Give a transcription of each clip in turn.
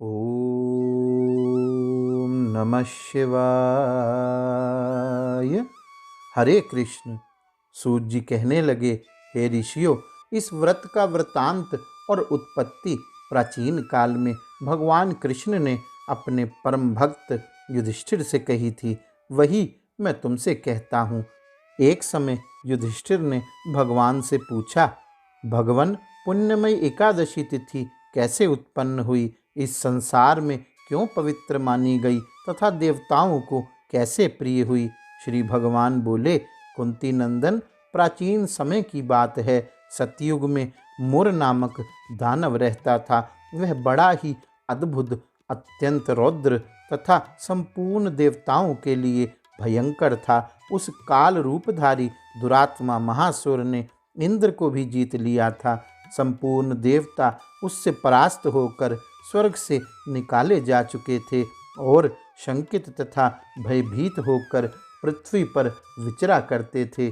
ओम नमः शिवाय। हरे कृष्ण। सूत जी कहने लगे, हे ऋषियों, इस व्रत का वृतांत और उत्पत्ति प्राचीन काल में भगवान कृष्ण ने अपने परम भक्त युधिष्ठिर से कही थी, वही मैं तुमसे कहता हूँ। एक समय युधिष्ठिर ने भगवान से पूछा, भगवान, पुण्यमयी एकादशी तिथि कैसे उत्पन्न हुई, इस संसार में क्यों पवित्र मानी गई तथा देवताओं को कैसे प्रिय हुई। श्री भगवान बोले, कुंती नंदन, प्राचीन समय की बात है। सतयुग में मुर नामक दानव रहता था। वह बड़ा ही अद्भुत, अत्यंत रौद्र तथा संपूर्ण देवताओं के लिए भयंकर था। उस काल रूपधारी दुरात्मा महासुर ने इंद्र को भी जीत लिया था। संपूर्ण देवता उससे परास्त होकर स्वर्ग से निकाले जा चुके थे और शंकित तथा भयभीत होकर पृथ्वी पर विचरा करते थे।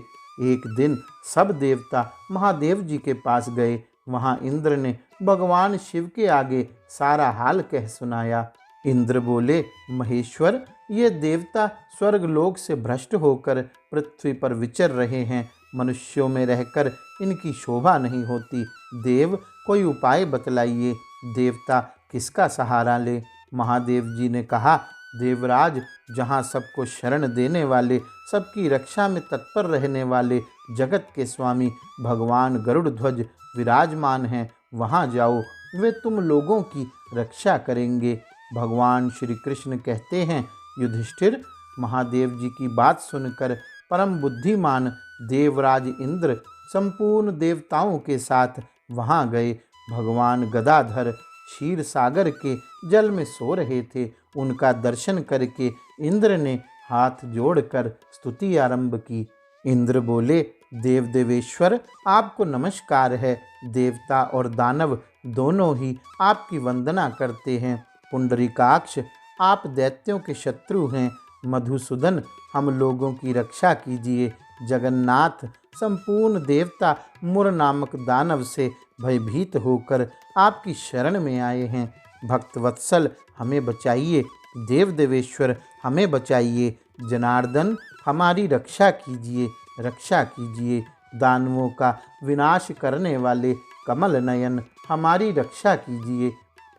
एक दिन सब देवता महादेव जी के पास गए। वहां इंद्र ने भगवान शिव के आगे सारा हाल कह सुनाया। इंद्र बोले, महेश्वर, ये देवता स्वर्गलोक से भ्रष्ट होकर पृथ्वी पर विचर रहे हैं। मनुष्यों में रहकर इनकी शोभा नहीं होती। देव, कोई उपाय बतलाइए। देवता किसका सहारा ले। महादेव जी ने कहा, देवराज, जहाँ सबको शरण देने वाले, सबकी रक्षा में तत्पर रहने वाले जगत के स्वामी भगवान गरुड़ ध्वज विराजमान हैं, वहाँ जाओ। वे तुम लोगों की रक्षा करेंगे। भगवान श्री कृष्ण कहते हैं, युधिष्ठिर, महादेव जी की बात सुनकर परम बुद्धिमान देवराज इंद्र संपूर्ण देवताओं के साथ वहाँ गए। भगवान गदाधर क्षीर सागर के जल में सो रहे थे। उनका दर्शन करके इंद्र ने हाथ जोड़कर स्तुति आरंभ की। इंद्र बोले, देव देवेश्वर, आपको नमस्कार है। देवता और दानव दोनों ही आपकी वंदना करते हैं। पुंडरीकाक्ष, आप दैत्यों के शत्रु हैं। मधुसूदन, हम लोगों की रक्षा कीजिए। जगन्नाथ, संपूर्ण देवता मुर नामक दानव से भयभीत होकर आपकी शरण में आए हैं। भक्तवत्सल, हमें बचाइए। देव देवेश्वर, हमें बचाइए। जनार्दन, हमारी रक्षा कीजिए, रक्षा कीजिए। दानवों का विनाश करने वाले कमल नयन, हमारी रक्षा कीजिए।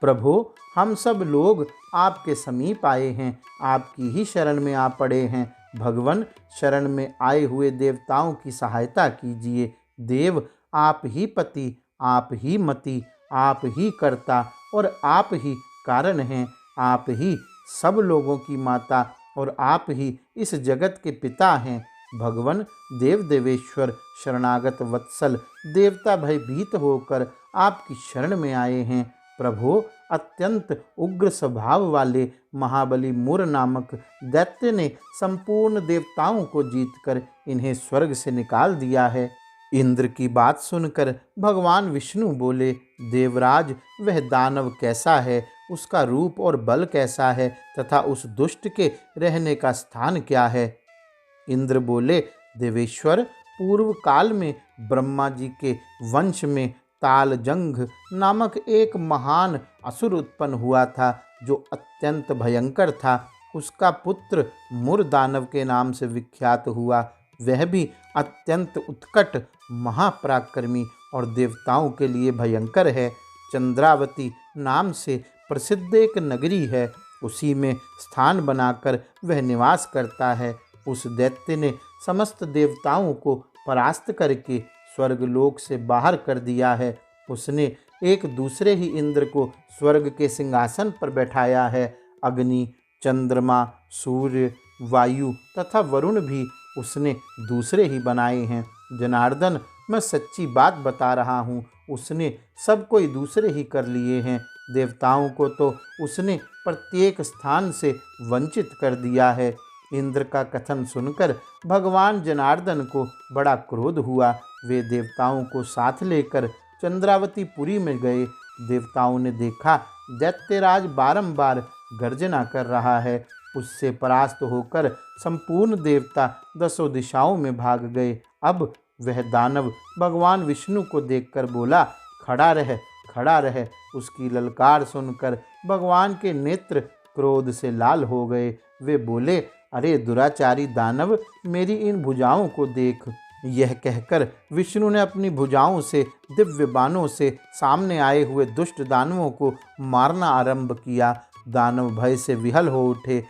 प्रभो, हम सब लोग आपके समीप आए हैं, आपकी ही शरण में आ पड़े हैं। भगवान, शरण में आए हुए देवताओं की सहायता कीजिए। देव, आप ही पति, आप ही मति, आप ही कर्ता और आप ही कारण हैं। आप ही सब लोगों की माता और आप ही इस जगत के पिता हैं। भगवान, देव देवेश्वर, शरणागत वत्सल देवता भयभीत होकर आपकी शरण में आए हैं। प्रभो, अत्यंत उग्र स्वभाव वाले महाबली मुर नामक दैत्य ने संपूर्ण देवताओं को जीतकर इन्हें स्वर्ग से निकाल दिया है। इंद्र की बात सुनकर भगवान विष्णु बोले, देवराज, वह दानव कैसा है, उसका रूप और बल कैसा है तथा उस दुष्ट के रहने का स्थान क्या है। इंद्र बोले, देवेश्वर, पूर्व काल में ब्रह्मा जी के वंश में तालजंघ नामक एक महान असुर उत्पन्न हुआ था, जो अत्यंत भयंकर था। उसका पुत्र मुर दानव के नाम से विख्यात हुआ। वह भी अत्यंत उत्कट, महापराक्रमी और देवताओं के लिए भयंकर है। चंद्रावती नाम से प्रसिद्ध एक नगरी है, उसी में स्थान बनाकर वह निवास करता है। उस दैत्य ने समस्त देवताओं को परास्त करके स्वर्गलोक से बाहर कर दिया है। उसने एक दूसरे ही इंद्र को स्वर्ग के सिंहासन पर बैठाया है। अग्नि, चंद्रमा, सूर्य, वायु तथा वरुण भी उसने दूसरे ही बनाए हैं। जनार्दन, मैं सच्ची बात बता रहा हूँ, उसने सब कोई दूसरे ही कर लिए हैं। देवताओं को तो उसने प्रत्येक स्थान से वंचित कर दिया है। इंद्र का कथन सुनकर भगवान जनार्दन को बड़ा क्रोध हुआ। वे देवताओं को साथ लेकर चंद्रावती पुरी में गए। देवताओं ने देखा, दैत्यराज बारंबार गर्जना कर रहा है। उससे परास्त होकर संपूर्ण देवता दसों दिशाओं में भाग गए। अब वह दानव भगवान विष्णु को देखकर बोला, खड़ा रह, खड़ा रहे। उसकी ललकार सुनकर भगवान के नेत्र क्रोध से लाल हो गए। वे बोले, अरे दुराचारी दानव, मेरी इन भुजाओं को देख। यह कहकर विष्णु ने अपनी भुजाओं से दिव्य बाणों से सामने आए हुए दुष्ट दानवों को मारना आरंभ किया। दानव भय से विहल हो उठे।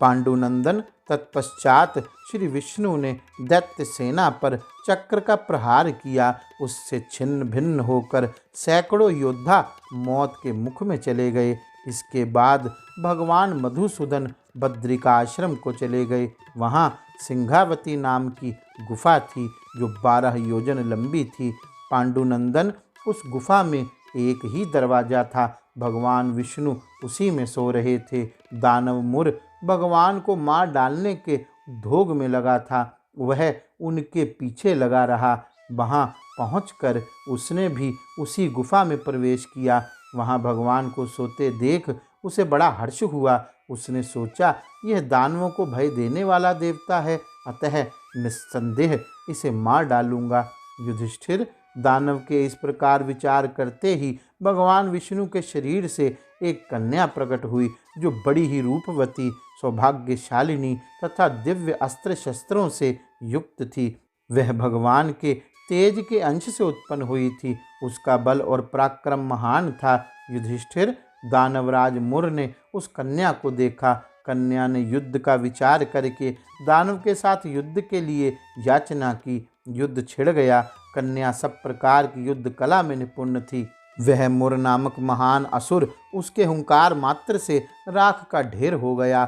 पांडुनंदन तत्पश्चात श्री विष्णु ने दैत्य सेना पर चक्र का प्रहार किया। उससे छिन्न भिन्न होकर सैकड़ों योद्धा मौत के मुख में चले गए। इसके बाद भगवान मधुसूदन बद्रिकाश्रम को चले गए। वहाँ सिंहावती नाम की गुफा थी जो 12 योजन लंबी थी। पांडुनंदन, उस गुफा में एक ही दरवाजा था। भगवान विष्णु उसी में सो रहे थे। दानव मुर भगवान को मार डालने के धोग में लगा था। वह उनके पीछे लगा रहा। वहाँ पहुंचकर उसने भी उसी गुफा में प्रवेश किया। वहाँ भगवान को सोते देख उसे बड़ा हर्ष हुआ। उसने सोचा, यह दानवों को भय देने वाला देवता है, अतः निस्संदेह इसे मार डालूंगा। युधिष्ठिर, दानव के इस प्रकार विचार करते ही भगवान विष्णु के शरीर से एक कन्या प्रकट हुई, जो बड़ी ही रूपवती, सौभाग्यशालिनी तथा दिव्य अस्त्र शस्त्रों से युक्त थी। वह भगवान के तेज के अंश से उत्पन्न हुई थी। उसका बल और पराक्रम महान था। युधिष्ठिर, दानवराज मुर ने उस कन्या को देखा। कन्या ने युद्ध का विचार करके दानव के साथ युद्ध के लिए याचना की। युद्ध छिड़ गया। कन्या सब प्रकार की युद्ध कला में निपुण थी। वह मुर नामक महान असुर उसके हुंकार मात्र से राख का ढेर हो गया।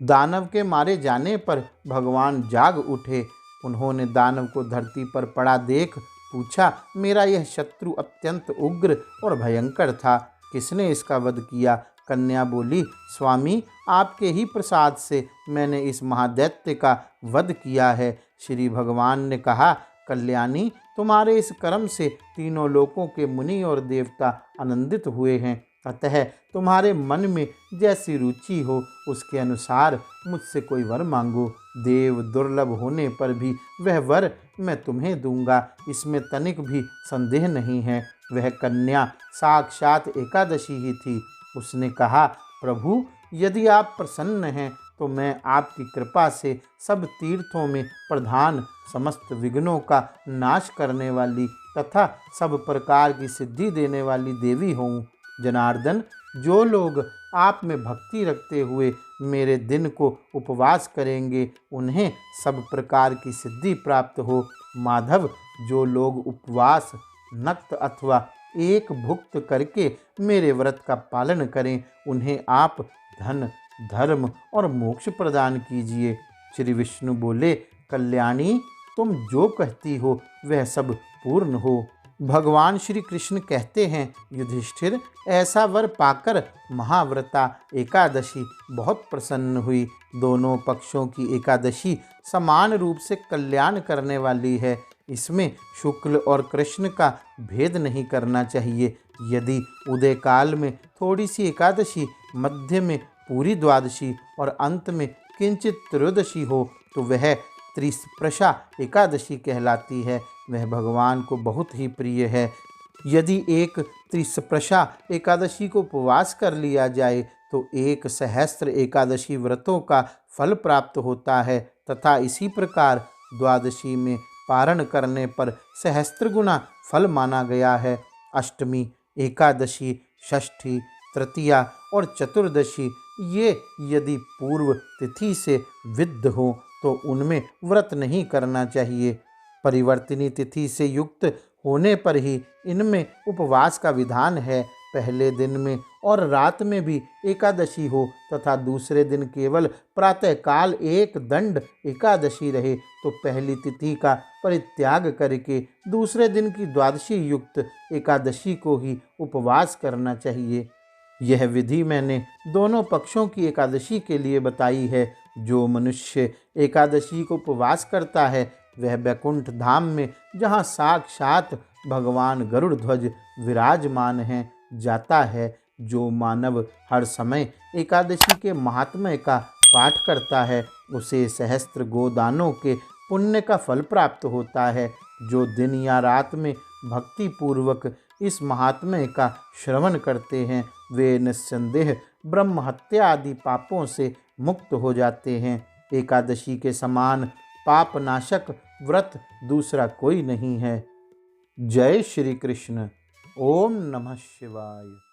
दानव के मारे जाने पर भगवान जाग उठे। उन्होंने दानव को धरती पर पड़ा देख पूछा, मेरा यह शत्रु अत्यंत उग्र और भयंकर था, किसने इसका वध किया? कन्या बोली, स्वामी, आपके ही प्रसाद से मैंने इस महादैत्य का वध किया है। श्री भगवान ने कहा, कल्याणी, तुम्हारे इस कर्म से तीनों लोकों के मुनि और देवता आनंदित हुए हैं। अतः तुम्हारे मन में जैसी रुचि हो उसके अनुसार मुझसे कोई वर मांगो। देव दुर्लभ होने पर भी वह वर मैं तुम्हें दूंगा, इसमें तनिक भी संदेह नहीं है। वह कन्या साक्षात एकादशी ही थी। उसने कहा, प्रभु, यदि आप प्रसन्न हैं तो मैं आपकी कृपा से सब तीर्थों में प्रधान, समस्त विघ्नों का नाश करने वाली तथा सब प्रकार की सिद्धि देने वाली देवी हूँ। जनार्दन, जो लोग आप में भक्ति रखते हुए मेरे दिन को उपवास करेंगे उन्हें सब प्रकार की सिद्धि प्राप्त हो। माधव, जो लोग उपवास, नक्त अथवा एक भुक्त करके मेरे व्रत का पालन करें उन्हें आप धन, धर्म और मोक्ष प्रदान कीजिए। श्री विष्णु बोले, कल्याणी, तुम जो कहती हो वह सब पूर्ण हो। भगवान श्री कृष्ण कहते हैं, युधिष्ठिर, ऐसा वर पाकर महाव्रता एकादशी बहुत प्रसन्न हुई। दोनों पक्षों की एकादशी समान रूप से कल्याण करने वाली है। इसमें शुक्ल और कृष्ण का भेद नहीं करना चाहिए। यदि उदय काल में थोड़ी सी एकादशी, मध्य में पूरी द्वादशी और अंत में किंचित त्रयोदशी हो तो वह त्रिस्प्रशा एकादशी कहलाती है। वह भगवान को बहुत ही प्रिय है। यदि एक त्रिस्प्रशा एकादशी को उपवास कर लिया जाए तो 1 सहस्त्र एकादशी व्रतों का फल प्राप्त होता है तथा इसी प्रकार द्वादशी में पारण करने पर सहस्त्र गुना फल माना गया है। अष्टमी, एकादशी, षष्ठी, तृतीया और चतुर्दशी ये यदि पूर्व तिथि से विद्ध हो तो उनमें व्रत नहीं करना चाहिए। परिवर्तिनी तिथि से युक्त होने पर ही इनमें उपवास का विधान है। पहले दिन में और रात में भी एकादशी हो तथा दूसरे दिन केवल प्रातःकाल एक दंड एकादशी रहे तो पहली तिथि का परित्याग करके दूसरे दिन की द्वादशी युक्त एकादशी को ही उपवास करना चाहिए। यह विधि मैंने दोनों पक्षों की एकादशी के लिए बताई है। जो मनुष्य एकादशी को उपवास करता है वह वैकुंठ धाम में, जहाँ साक्षात भगवान गरुड़ ध्वज विराजमान हैं, जाता है। जो मानव हर समय एकादशी के महात्म्य का पाठ करता है उसे सहस्त्र गोदानों के पुण्य का फल प्राप्त होता है। जो दिन या रात में भक्ति पूर्वक इस महात्म्य का श्रवण करते हैं वे निस्संदेह ब्रह्म हत्या आदि पापों से मुक्त हो जाते हैं। एकादशी के समान पापनाशक व्रत दूसरा कोई नहीं है। जय श्री कृष्ण। ओम नमः शिवाय।